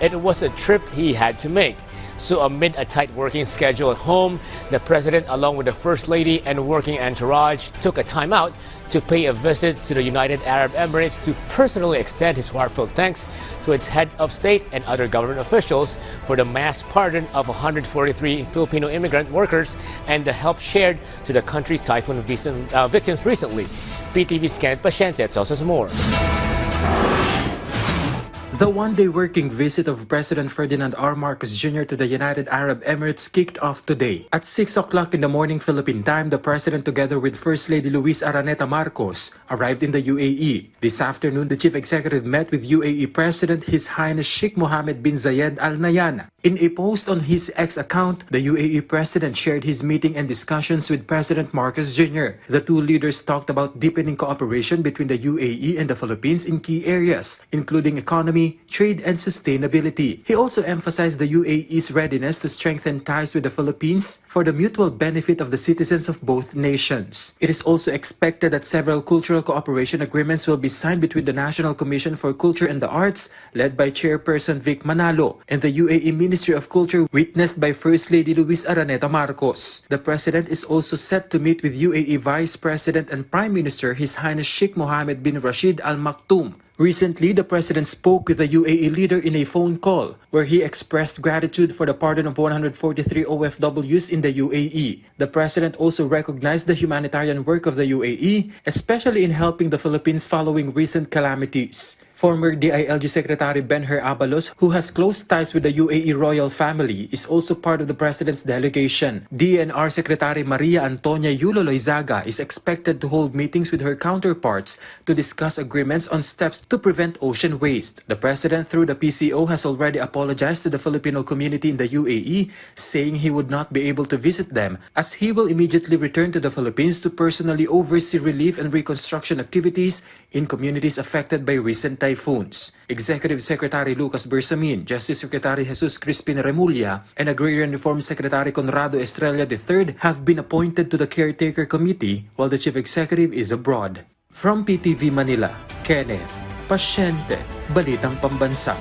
it was a trip he had to make. So amid a tight working schedule at home, the president, along with the First Lady and working entourage, took a time out to pay a visit to the United Arab Emirates to personally extend his heartfelt thanks to its head of state and other government officials for the mass pardon of 143 Filipino immigrant workers and the help shared to the country's typhoon victims recently. PTV's Kenneth Pasyente tells us more. The one-day working visit of President Ferdinand R. Marcos Jr. to the United Arab Emirates kicked off today. At 6 o'clock in the morning Philippine time, the President together with First Lady Luis Araneta Marcos arrived in the UAE. This afternoon, the Chief Executive met with UAE President His Highness Sheikh Mohammed bin Zayed Al Nahyan. In a post on his X account, the UAE President shared his meeting and discussions with President Marcos Jr. The two leaders talked about deepening cooperation between the UAE and the Philippines in key areas, including economy, trade, and sustainability. He also emphasized the UAE's readiness to strengthen ties with the Philippines for the mutual benefit of the citizens of both nations. It is also expected that several cultural cooperation agreements will be signed between the National Commission for Culture and the Arts, led by Chairperson Vic Manalo, and the UAE Ministry of Culture, witnessed by First Lady Luis Araneta Marcos. The President is also set to meet with UAE Vice President and Prime Minister His Highness Sheikh Mohammed bin Rashid Al Maktoum. Recently, the President spoke with the UAE leader in a phone call where he expressed gratitude for the pardon of 143 OFWs in the UAE. The President also recognized the humanitarian work of the UAE, especially in helping the Philippines following recent calamities. Former DILG Secretary Benher Abalos, who has close ties with the UAE royal family, is also part of the President's delegation. DNR Secretary Maria Antonia Yulo Loizaga is expected to hold meetings with her counterparts to discuss agreements on steps to prevent ocean waste. The President, through the PCO, has already apologized to the Filipino community in the UAE, saying he would not be able to visit them as he will immediately return to the Philippines to personally oversee relief and reconstruction activities in communities affected by recent typhoons. Executive Secretary Lucas Bersamin, Justice Secretary Jesus Crispin Remulla, and Agrarian Reform Secretary Conrado Estrella III have been appointed to the Caretaker Committee while the Chief Executive is abroad. From PTV Manila, Kenneth Pasyente, Balitang Pambansa.